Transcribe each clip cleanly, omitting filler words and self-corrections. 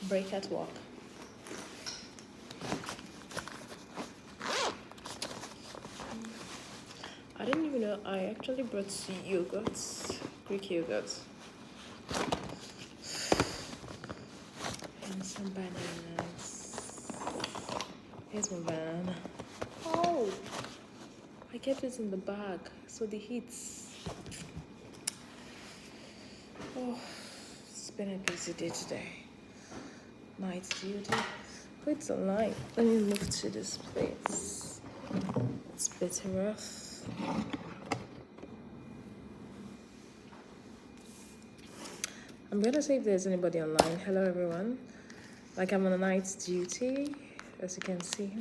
Break at work. I didn't even know I actually brought yogurts, Greek yogurts, and some bananas. Here's my banana. Oh, I kept it in the bag, so the heat's. Oh, it's been a busy day today. Night duty. Oh, it's online. Let me move to this place. It's a bit rough. I'm gonna see if there's anybody online. Hello, everyone. Like I'm on a night duty, as you can see.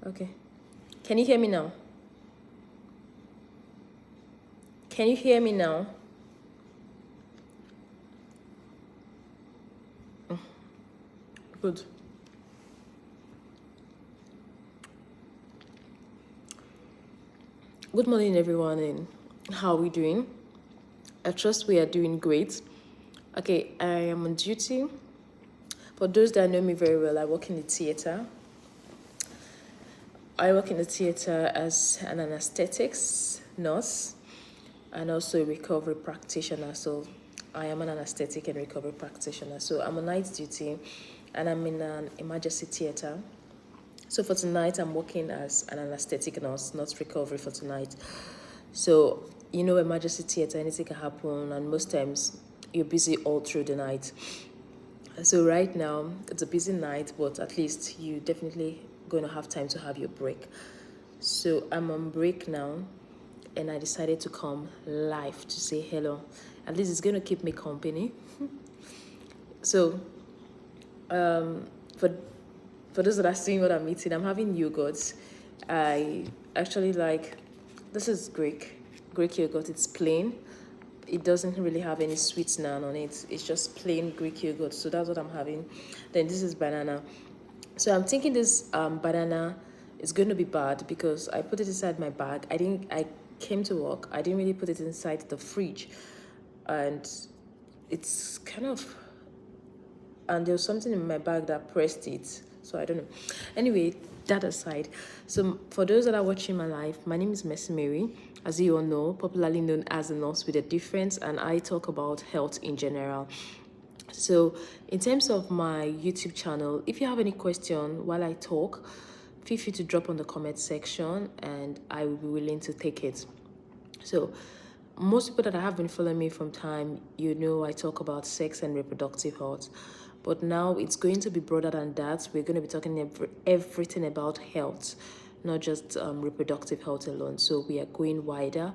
Okay. Can you hear me now? Can you hear me now? Good. Good morning, everyone, and how are we doing? I trust we are doing great. Okay, I am on duty. For those that know me very well, I work in the theater. I work in the theater as an anesthetics nurse and also a recovery practitioner. So I am an anesthetic and recovery practitioner. So I'm on night duty and I'm in an emergency theater. So for tonight, I'm working as an anesthetic nurse, not recovery for tonight. So, you know, emergency theater, anything can happen, and most times you're busy all through the night. So right now, it's a busy night, but at least you definitely going to have time to have your break. So I'm on break now, and I decided to come live to say hello. At least it's going to keep me company. So, for those that are seeing what I'm eating, I'm having yogurt. I actually like, this is Greek yogurt. It's plain. It doesn't really have any sweetener on it. It's just plain Greek yogurt. So that's what I'm having. Then this is banana. So I'm thinking this banana is going to be bad because I put it inside my bag. I came to work. I didn't really put it inside the fridge. And it's kind of, and there was something in my bag that pressed it, so I don't know. Anyway, that aside, so for those that are watching my live, my name is Messi Mary, as you all know, popularly known as a nurse with a difference, and I talk about health in general. So in terms of my YouTube channel, if you have any question while I talk, feel free to drop on the comment section and I will be willing to take it. So most people that have been following me from time, you know I talk about sex and reproductive health. But now it's going to be broader than that. We're going to be talking everything about health, not just reproductive health alone. So we are going wider.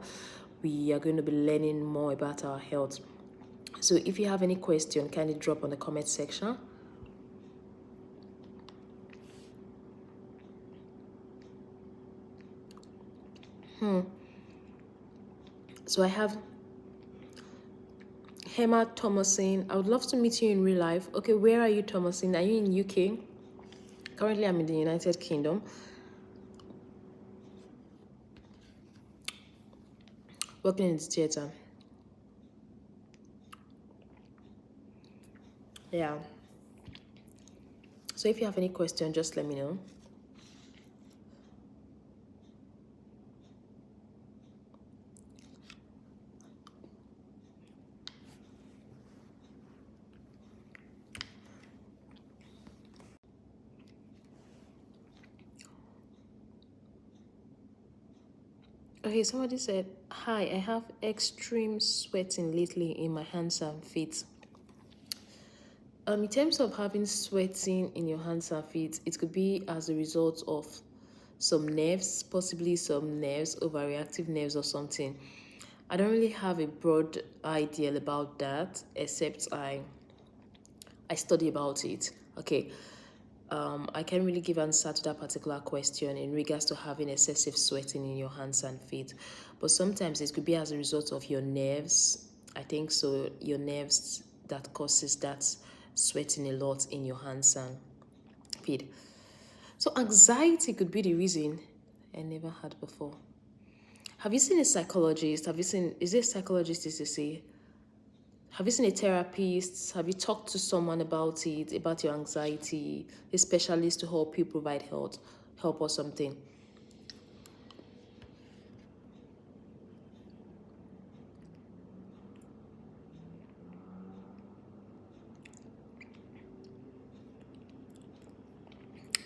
We are going to be learning more about our health. So if you have any question, kindly drop on the comment section. So I have Hema Thomasin. I would love to meet you in real life. Okay, where are you, Thomasin? Are you in UK? Currently, I'm in the United Kingdom. working in the theater. Yeah. So if you have any question, just let me know. Okay, somebody said, "Hi, I have extreme sweating lately in my hands and feet." In terms of having sweating in your hands and feet, it could be as a result of some nerves, possibly some nerves, overreactive nerves or something. I don't really have a broad idea about that, except I study about it. Okay. I can't really give answer to that particular question in regards to having excessive sweating in your hands and feet. But sometimes it could be as a result of your nerves. I think so, your nerves that causes that sweating a lot in your hands and feet. So anxiety could be the reason. I never had before. Have you seen a psychologist? Have you seen, is it a psychologist is to say? Have you seen a therapist? Have you talked to someone about it, about your anxiety, a specialist to help you provide help or something?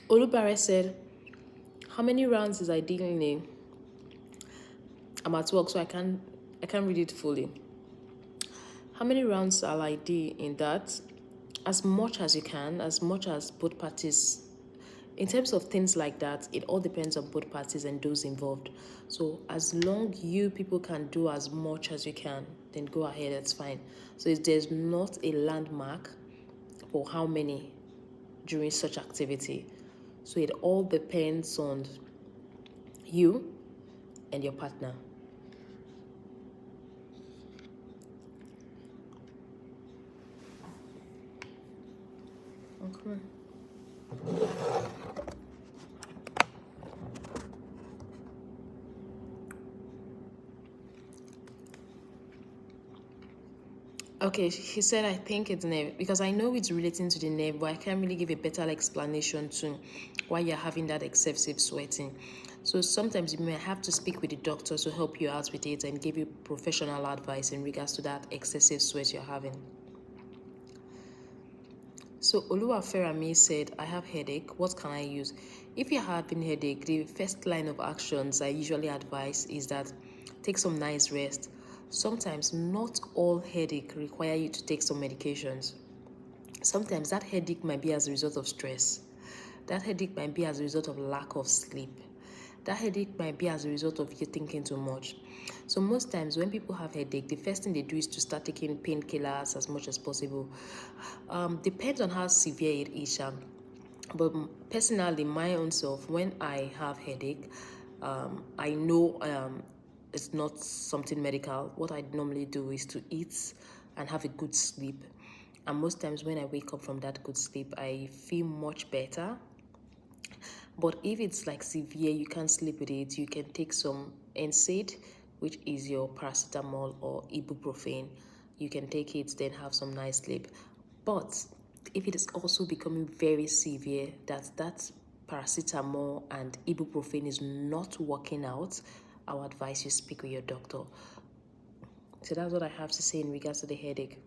Olubare said, "How many rounds is ideal in a?" I'm at work, so I can't read it fully. How many rounds are ideal in that? As much as you can, as much as both parties. In terms of things like that, it all depends on both parties and those involved. So as long you people can do as much as you can, then go ahead, that's fine. So there's not a landmark for how many during such activity. So it all depends on you and your partner. Okay. Okay, he said, I think it's nerve because I know it's relating to the nerve, but I can't really give a better explanation to why you're having that excessive sweating. So sometimes you may have to speak with the doctor to help you out with it and give you professional advice in regards to that excessive sweat you're having. So Oluwaferami said, I have headache. What can I use? If you're having headache, the first line of actions I usually advise is that take some nice rest. Sometimes not all headache require you to take some medications. Sometimes that headache might be as a result of stress. That headache might be as a result of lack of sleep. That headache might be as a result of you thinking too much. So most times when people have headache, the first thing they do is to start taking painkillers as much as possible. Depends on how severe it is. But personally, my own self, when I have headache, I know it's not something medical. What I normally do is to eat and have a good sleep. And most times when I wake up from that good sleep, I feel much better. But if it's like severe, you can't sleep with it, you can take some NSAID, which is your paracetamol or ibuprofen. You can take it, then have some nice sleep. But if it is also becoming very severe, that paracetamol and ibuprofen is not working out, I would advise you speak with your doctor. So that's what I have to say in regards to the headache.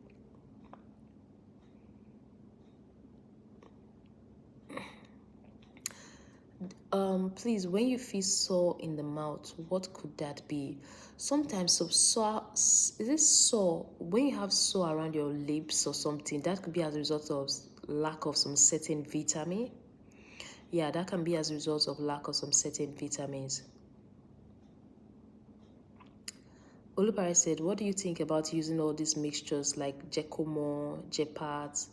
Please, when you feel sore in the mouth, what could that be? Sometimes some sore, is it sore? When you have sore around your lips or something, that could be as a result of lack of some certain vitamin. Yeah, that can be as a result of lack of some certain vitamins. Olubare said, what do you think about using all these mixtures like Jecomo, Jepat?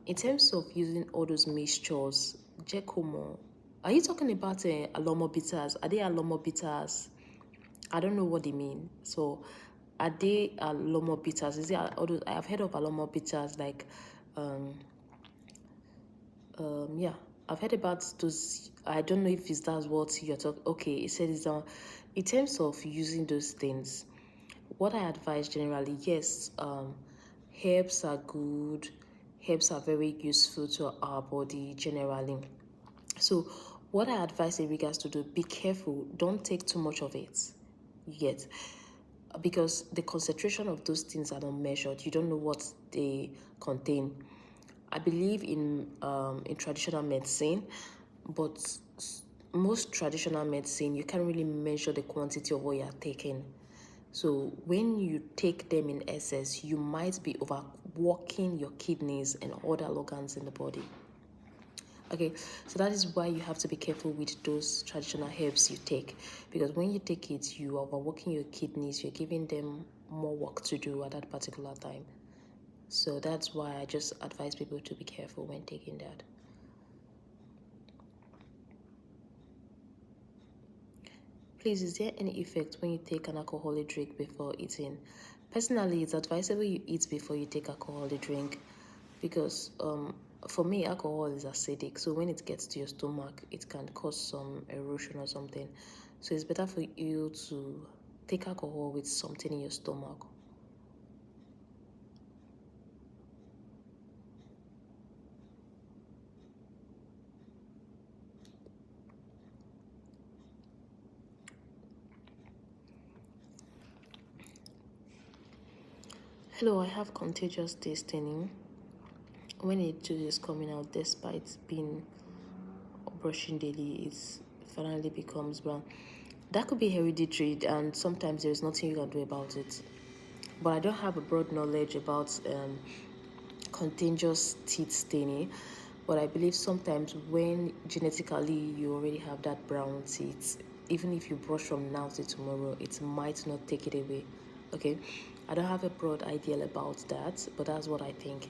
In terms of using all those mixtures, Jecomo, are you talking about alomo bitters? Are they alomo bitters? I don't know what they mean. So, are they alomo bitters? Is it all those? I have heard of alomo bitters like, yeah, I've heard about those. I don't know if it's that's what you're talking. Okay, it said it's in terms of using those things. What I advise generally, yes, herbs are good. Herbs are very useful to our body generally. So, what I advise in regards to do, be careful. Don't take too much of it. You get, because the concentration of those things are not measured. You don't know what they contain. I believe in traditional medicine, but most traditional medicine you can't really measure the quantity of what you're taking. So when you take them in excess, you might be overworking your kidneys and other organs in the body. Okay, so that is why you have to be careful with those traditional herbs you take, because when you take it, you are overworking your kidneys, you're giving them more work to do at that particular time. So that's why I just advise people to be careful when taking that. Please, is there any effect when you take an alcoholic drink before eating? Personally, it's advisable you eat before you take alcoholic drink, because for me, alcohol is acidic. So when it gets to your stomach, it can cause some erosion or something. So it's better for you to take alcohol with something in your stomach. Hello, I have contagious tasting when a tooth is coming out despite being brushing daily. It finally becomes brown. That could be hereditary, and sometimes there's nothing you can do about it. But I don't have a broad knowledge about contagious teeth staining. But I believe sometimes when genetically you already have that brown teeth, even if you brush from now to tomorrow, it might not take it away. Okay, I don't have a broad idea about that, but that's what I think.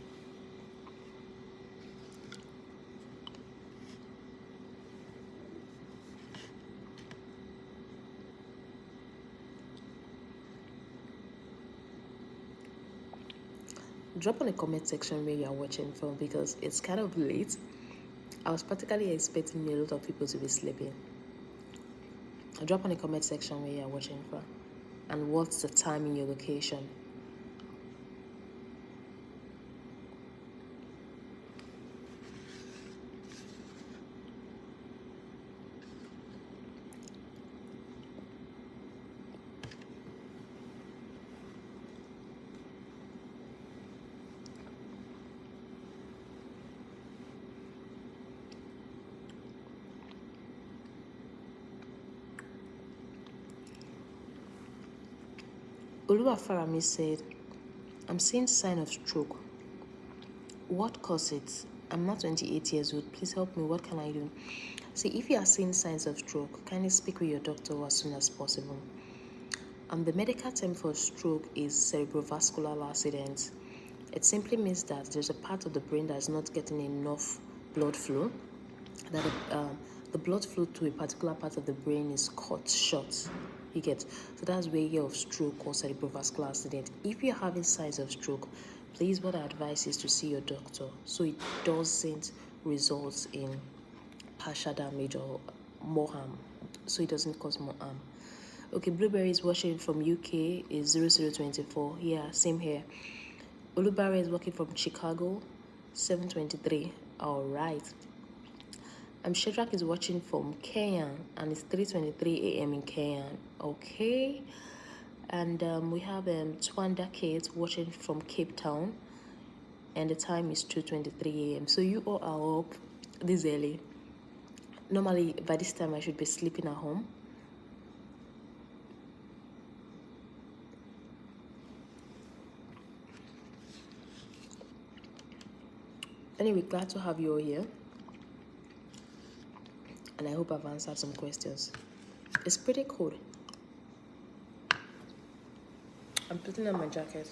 Drop on the comment section where you are watching from, because it's kind of late. I was particularly expecting a lot of people to be sleeping. Drop on the comment section where you are watching from and what's the time in your location. Oluwafarami said, I'm seeing sign of stroke. What caused it? I'm not 28 years old. Please help me. What can I do? See, if you are seeing signs of stroke, kindly speak with your doctor as soon as possible. The medical term for stroke is cerebrovascular accident. It simply means that there's a part of the brain that is not getting enough blood flow, that the blood flow to a particular part of the brain is cut short. You get, so that's where you have stroke or cerebrovascular accident. If you're having signs of stroke, please, what I advise is to see your doctor so it doesn't result in partial damage or more harm, so it doesn't cause more harm. Okay, Blueberry is watching from UK is 0024. Yeah, same here. Olubarre is working from Chicago, 723. All right. Shedrack is watching from Kenya, and it's 3:23 a.m. in Kenya. Okay. And we have Twanda Kate watching from Cape Town, and the time is 2:23 a.m. So you all are up this early. Normally, by this time, I should be sleeping at home. Anyway, glad to have you all here. And I hope I've answered some questions. It's pretty cold. I'm putting on my jacket.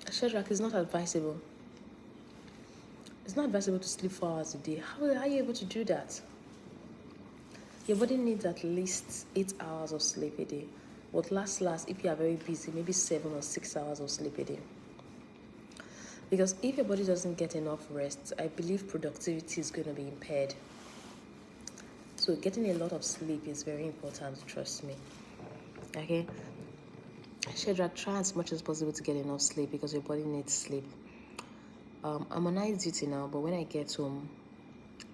Shedrack is not advisable. It's not advisable to sleep 4 hours a day. How are you able to do that? Your body needs at least 8 hours of sleep a day. But last, if you are very busy, maybe 7 or 6 hours of sleep a day. Because if your body doesn't get enough rest, I believe productivity is going to be impaired. So getting a lot of sleep is very important, trust me. Okay? Shadrach, try as much as possible to get enough sleep because your body needs sleep. I'm on night duty now, but when I get home,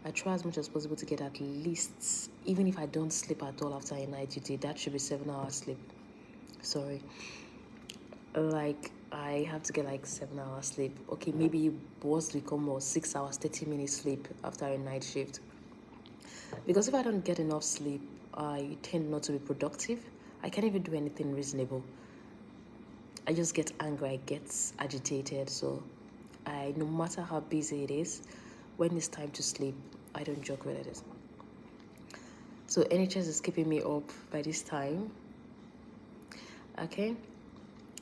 I try as much as possible to get at least, even if I don't sleep at all after a night duty, that should be 7 hours sleep. Sorry. Like, I have to get like 7 hours sleep. Okay, maybe worst become more 6 hours, 30 minutes sleep after a night shift. Because if I don't get enough sleep, I tend not to be productive. I can't even do anything reasonable. I just get angry, I get agitated. So no matter how busy it is, when it's time to sleep, I don't joke with it. So NHS is keeping me up by this time. Okay?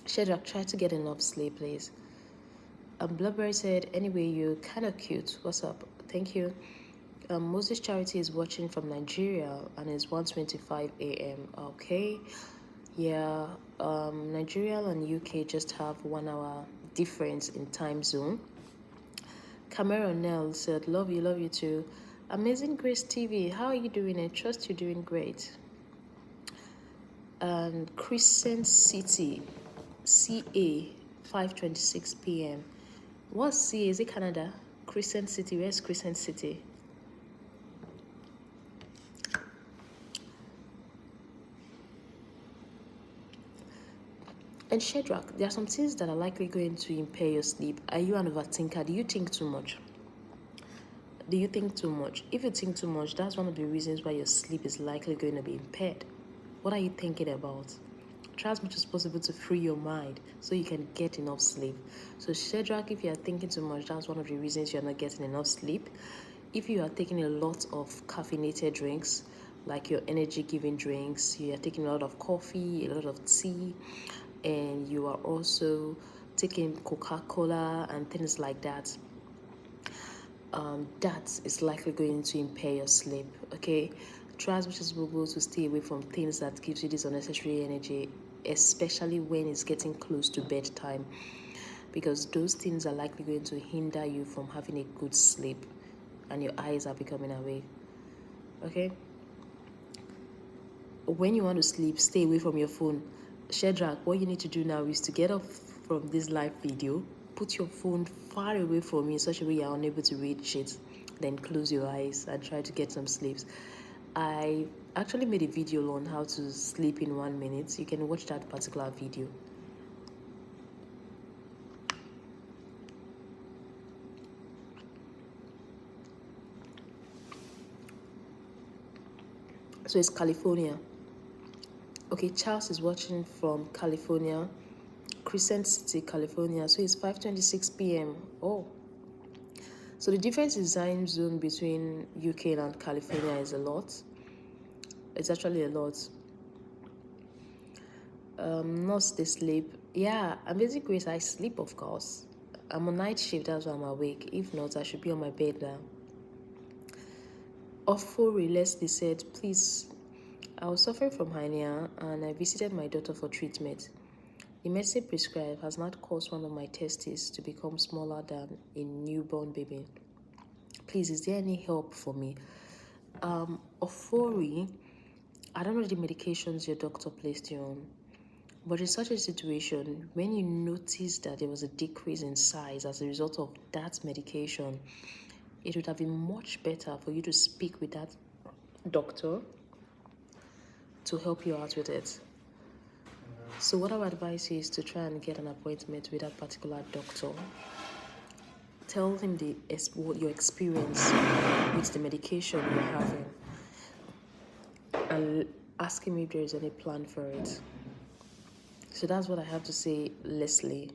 Shadrach, try to get enough sleep, please. Blueberry said, anyway, you're kind of cute. What's up? Thank you. Moses Charity is watching from Nigeria and it's 1:25 a.m. Okay. Yeah, Nigeria and UK just have 1 hour difference in time zone. Cameron Nell said, love you too. Amazing Grace TV, how are you doing? I trust you're doing great. And Crescent City, CA, 5:26 p.m. What's CA? Is it Canada? Crescent City, where's Crescent City? And Shadrach, there are some things that are likely going to impair your sleep. Are you an overthinker? Do you think too much? Do you think too much? If you think too much, that's one of the reasons why your sleep is likely going to be impaired. What are you thinking about? Try as much as possible to free your mind so you can get enough sleep. So Shadrach, if you are thinking too much, that's one of the reasons you're not getting enough sleep. If you are taking a lot of caffeinated drinks, like your energy-giving drinks, you are taking a lot of coffee, a lot of tea, and you are also taking Coca-Cola and things like that, that is likely going to impair your sleep. Okay, try as much as possible to stay away from things that gives you this unnecessary energy, especially when it's getting close to bedtime, because those things are likely going to hinder you from having a good sleep and your eyes are becoming awake. Okay, when you want to sleep, stay away from your phone. Shadrach, what you need to do now is to get off from this live video, put your phone far away from you in such a way you're unable to reach it, then close your eyes and try to get some sleep. I actually made a video on how to sleep in 1 minute. You can watch that particular video. So it's California. Okay, Charles is watching from California, Crescent City, California. So it's 5:26 p.m. Oh, so the difference in time zone between UK and California is a lot. It's actually a lot. Not they sleep. Yeah, Amazing Grace, I sleep, of course. I'm on night shift, that's why I'm awake. If not, I should be on my bed now. Ofori Leslie said, please, I was suffering from hernia and I visited my daughter for treatment. The medicine prescribed has not caused one of my testes to become smaller than a newborn baby. Please, is there any help for me? Ofori, I don't know the medications your doctor placed you on, but in such a situation, when you notice that there was a decrease in size as a result of that medication, it would have been much better for you to speak with that doctor to help you out with it. So what I would advise you is to try and get an appointment with that particular doctor. Tell him your experience with the medication you're having and ask him if there is any plan for it. So that's what I have to say, Leslie.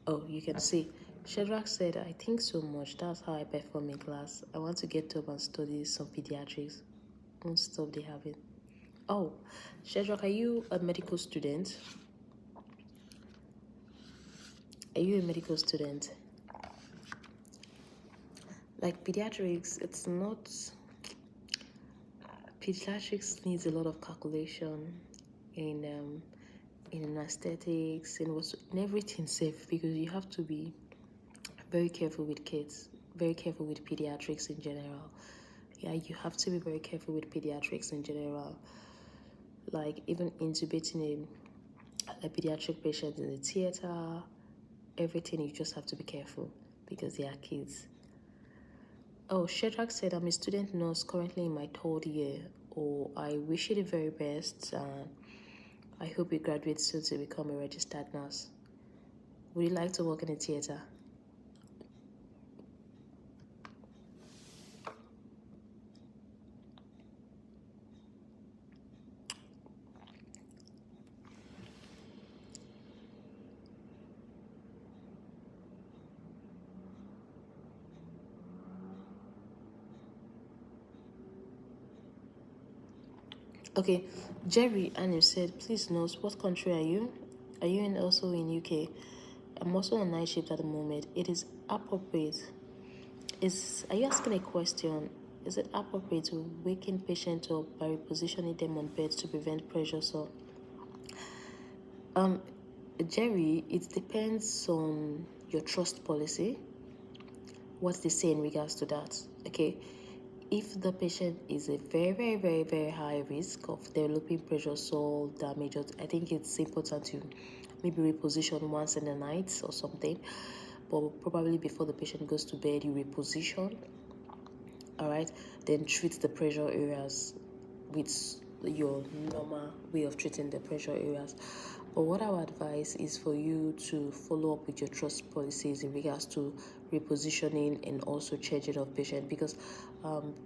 Oh, you can see. Shadrach said, I think so much. That's how I perform in class. I want to get up and study some pediatrics. Don't stop the habit. Oh, Shadrach, are you a medical student? Are you a medical student? Like pediatrics, it's not... Pediatrics needs a lot of calculation in aesthetics and what's in everything safe, because you have to be very careful with kids, very careful with pediatrics in general. Yeah, you have to be very careful with pediatrics in general. Like even intubating a pediatric patient in the theater, everything, you just have to be careful because they are kids. Oh, Shedrack said, I'm a student nurse currently in my third year. Oh, I wish you the very best. I hope you graduate soon to become a registered nurse. Would you like to work in a theater? Okay, Jerry and you said, please nurse, what country are you? Are you also in UK? I'm also on night shift at the moment. It is appropriate. Are you asking a question? Is it appropriate to waken patients up by repositioning them on beds to prevent pressure sore? Jerry, it depends on your trust policy, what they say in regards to that. Okay, if the patient is a very, very, very, very high risk of developing pressure sore damage, I think it's important to maybe reposition once in the night or something, but probably before the patient goes to bed, you reposition. All right, then treat the pressure areas with your normal way of treating the pressure areas. But what I would advise is for you to follow up with your trust policies in regards to repositioning and also changing of patient, because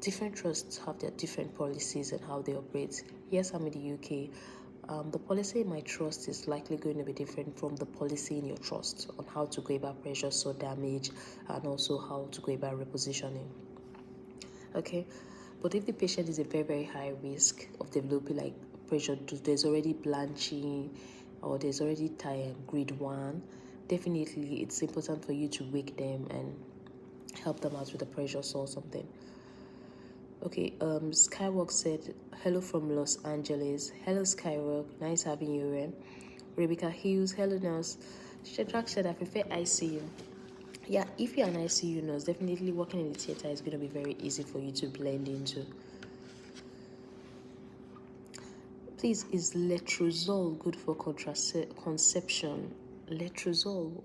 different trusts have their different policies and how they operate. Yes, I'm in the UK. The policy in my trust is likely going to be different from the policy in your trust on how to go about pressure sore damage and also how to go about repositioning. Okay, but if the patient is a very, very high risk of developing like pressure, there's already blanching or there's already grade 1, definitely it's important for you to wake them and help them out with the pressure sore or something. Okay, Skywalk said, hello from Los Angeles. Hello, Skywalk. Nice having you, Ren. Rebecca Hughes, hello, nurse. Shedrack said, I prefer ICU. Yeah, if you're an ICU nurse, definitely working in the theater is going to be very easy for you to blend into. Please, is letrozole good for conception? Letrozole,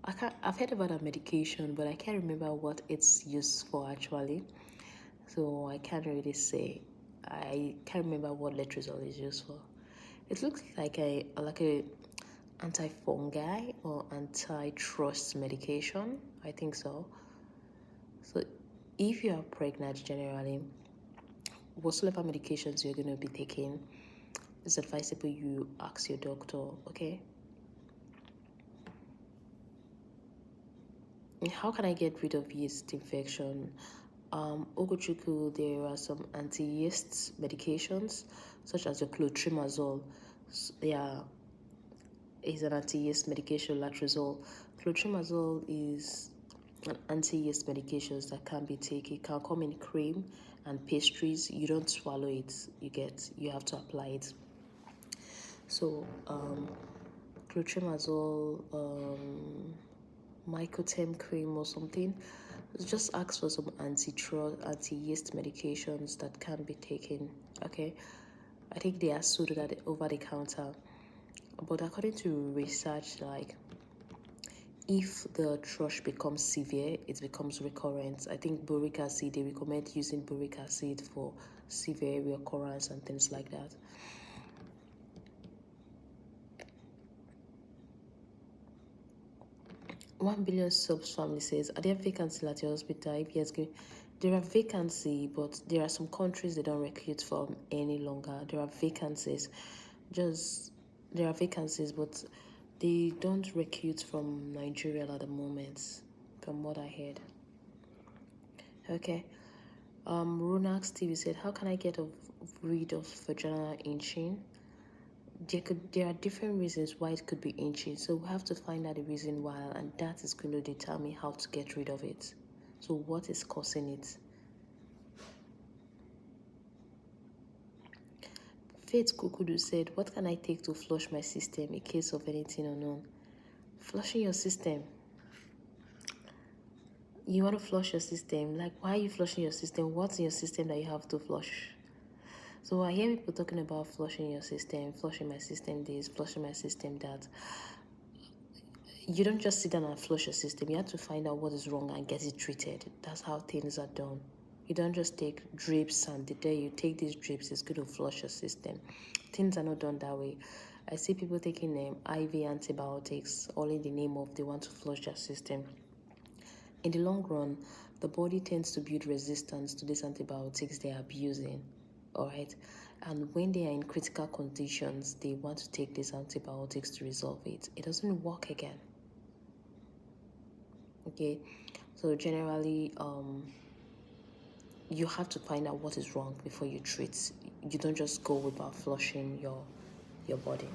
I've heard about that medication, but I can't remember what it's used for actually. So I can't really say. I can't remember what letrozole is used for. It looks like a antifungi or antitrust medication. I think so. So if you are pregnant, generally, whatsoever medications you're going to be taking, it's advisable you ask your doctor, okay? How can I get rid of yeast infection? Ogochukwu, there are some anti-yeast medications, such as the clotrimazole. Yeah, is an anti-yeast medication, latrozole. Clotrimazole is an anti-yeast medication that can be taken. It can come in cream and pastries. You don't swallow it. You have to apply it. So, clotrimazole, mycotem cream or something. Just ask for some anti-yeast medications that can be taken. Okay, I think they are sold that over the counter. But according to research, like if the thrush becomes severe, it becomes recurrent. I think boric acid, they recommend using boric acid for severe recurrence and things like that. One billion subs family says, are there vacancies at your hospital? If yes, there are vacancies, but there are some countries they don't recruit from any longer. There are vacancies, but they don't recruit from Nigeria at the moment, from what I heard. Okay. Ronax TV said, how can I get rid of vaginal inching? There are different reasons why it could be inching, so we have to find out the reason why, and that is going to determine how to get rid of it. So what is causing it? Faith Kukudu said, what can I take to flush my system in case of anything unknown? Flushing your system. You want to flush your system? Like, why are you flushing your system? What's in your system that you have to flush? So I hear people talking about flushing your system, flushing my system this, flushing my system that. You don't just sit down and flush your system. You have to find out what is wrong and get it treated. That's how things are done. You don't just take drips and the day you take these drips, it's going to flush your system. Things are not done that way. I see people taking IV antibiotics all in the name of they want to flush their system. In the long run, the body tends to build resistance to these antibiotics they are abusing. All right. And when they are in critical conditions, they want to take these antibiotics to resolve it. It doesn't work again. Okay, so generally you have to find out what is wrong before you treat. You don't just go without flushing your body.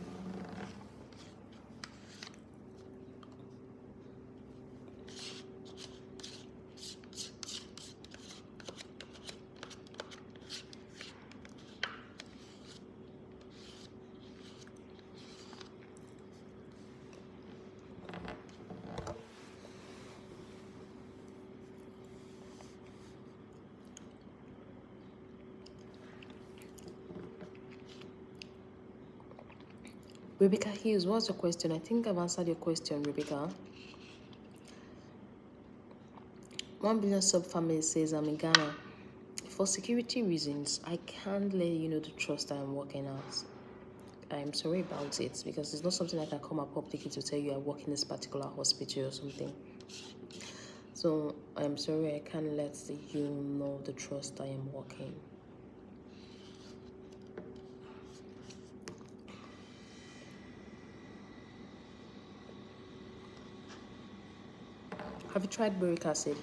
Rebecca Hughes, what's your question? I think I've answered your question, Rebecca. 1 billion sub family says I'm in Ghana. For security reasons, I can't let you know the trust I'm working out. I'm sorry about it because it's not something I can come up publicly to tell you I work in this particular hospital or something. So I'm sorry I can't let you know the trust I am working. Have you tried boric acid?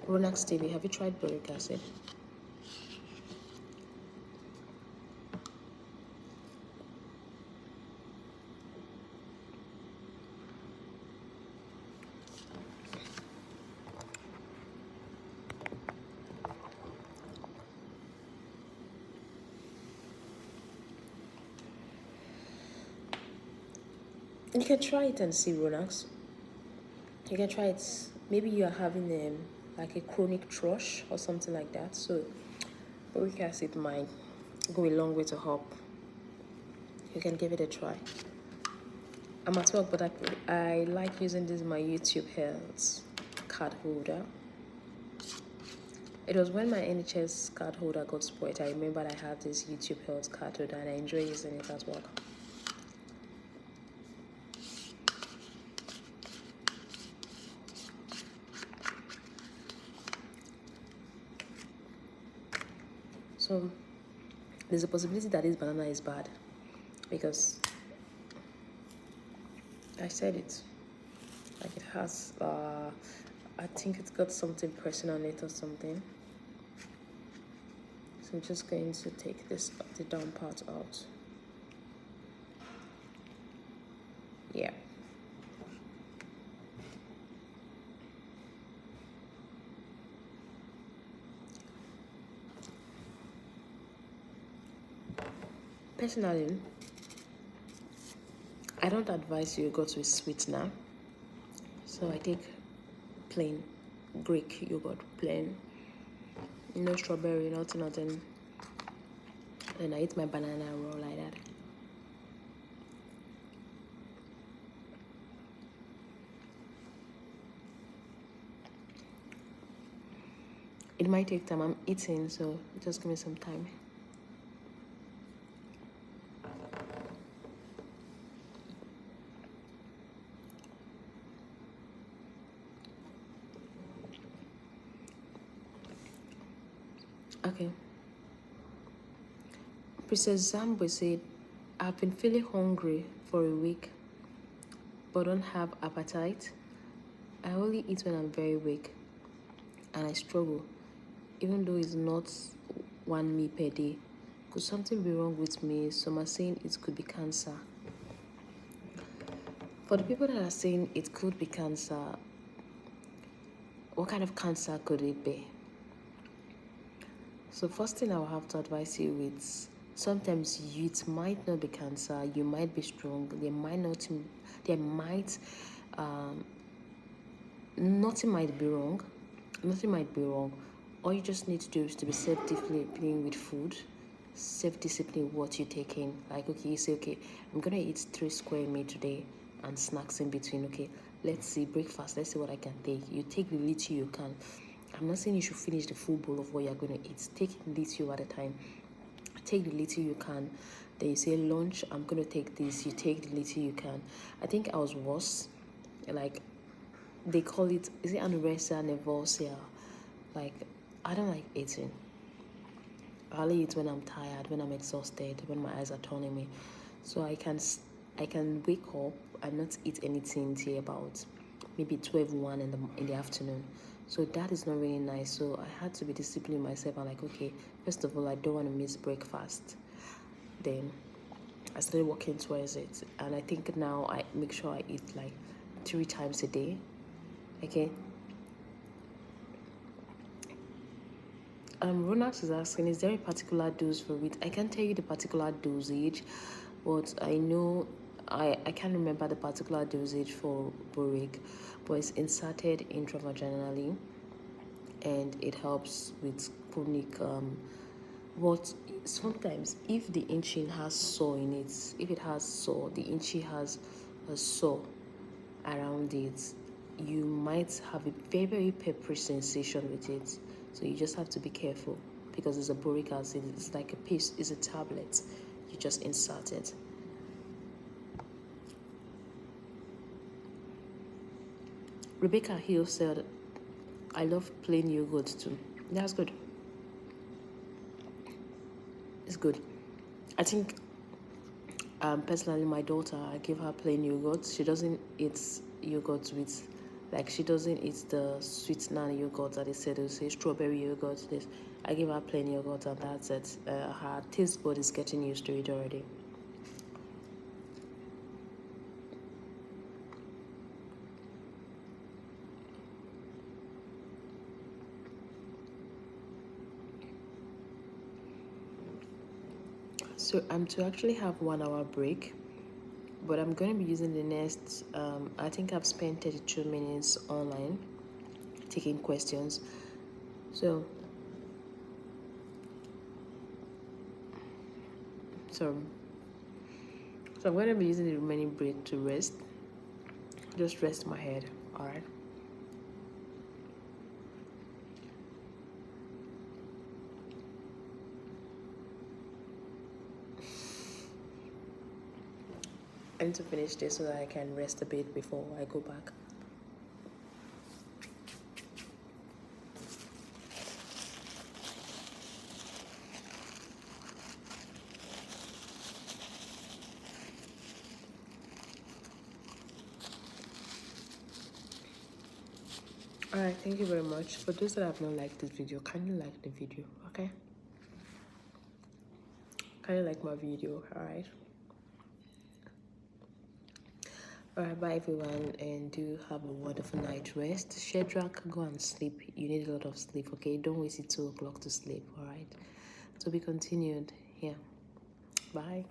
Ronax TV, have you tried boric acid? You can try it and see, Ronax. You can try it. Maybe you are having like a chronic thrush or something like that. So boric acid might go a long way to help. You can give it a try. I'm at work, but I like using this in my YouTube Health card holder. It was when my NHS card holder got spoiled. I remember I had this YouTube Health card holder and I enjoy using it at work. So there's a possibility that this banana is bad because I said it. Like it has, I think it's got something pressing on it or something. So I'm just going to take the down part out. Yeah. Personally, I don't advise you go to a sweetener. So I take plain Greek yogurt, plain, no strawberry, nothing. Then I eat my banana raw like that. It might take time. I'm eating, so just give me some time. Okay. Princess Zambwe said, I've been feeling hungry for a week, but don't have appetite. I only eat when I'm very weak, and I struggle, even though it's not 1 meal per day. Could something be wrong with me? Some are saying it could be cancer. For the people that are saying it could be cancer, what kind of cancer could it be? So first thing I will have to advise you with, sometimes it might not be cancer, you might be strong, there might nothing might be wrong, all you just need to do is to be self-disciplined with food, self-discipline what you take in. Like, okay, you say, okay, I'm gonna eat 3 square meal today and snacks in between. Okay, let's see, breakfast, let's see what I can take. You take the little you can. I'm not saying you should finish the full bowl of what you're going to eat. Take little at a time. Take the little you can. Then you say lunch, I'm going to take this. You take the little you can. I think I was worse. Like, they call it, is it anorexia nervosa? Like, I don't like eating. I only eat when I'm tired, when I'm exhausted, when my eyes are turning me. So I can wake up and not eat anything till about maybe 12:01 in the afternoon. So that is not really nice. So I had to be disciplining myself. I'm like, okay, first of all, I don't want to miss breakfast. Then I started working towards it, and I think now I make sure I eat like 3 times a day. Okay. Ronald is asking, is there a particular dose for it? I can't tell you the particular dosage, but I know I can't remember the particular dosage for boric, but it's inserted intravaginally, and it helps with chronic what sometimes if the inchi has sore in it, if it has sore, the inchi has a sore around it, you might have a very, very peppery sensation with it. So you just have to be careful because it's a boric acid. It's like a piece, it's a tablet. You just insert it. Rebecca Hill said, I love plain yogurt too. That's good. It's good. I think personally my daughter, I give her plain yogurt. She doesn't eat yogurt with, like, she doesn't eat the sweetener yogurt that they said, they say strawberry yogurt. This, I give her plain yogurt and that's it. Her taste bud is getting used to it already. So I'm to actually have 1 hour break, but I'm going to be using the next, I think I've spent 32 minutes online taking questions. So I'm going to be using the remaining break to rest, just rest my head. All right. I need to finish this so that I can rest a bit before I go back. Alright, thank you very much. For those that have not liked this video, can you like the video, okay? Can you like my video, alright? Alright, bye everyone, and do have a wonderful night rest. Shedrack, go and sleep. You need a lot of sleep, okay? Don't waste it 2 o'clock to sleep, alright? To be continued, yeah. Bye.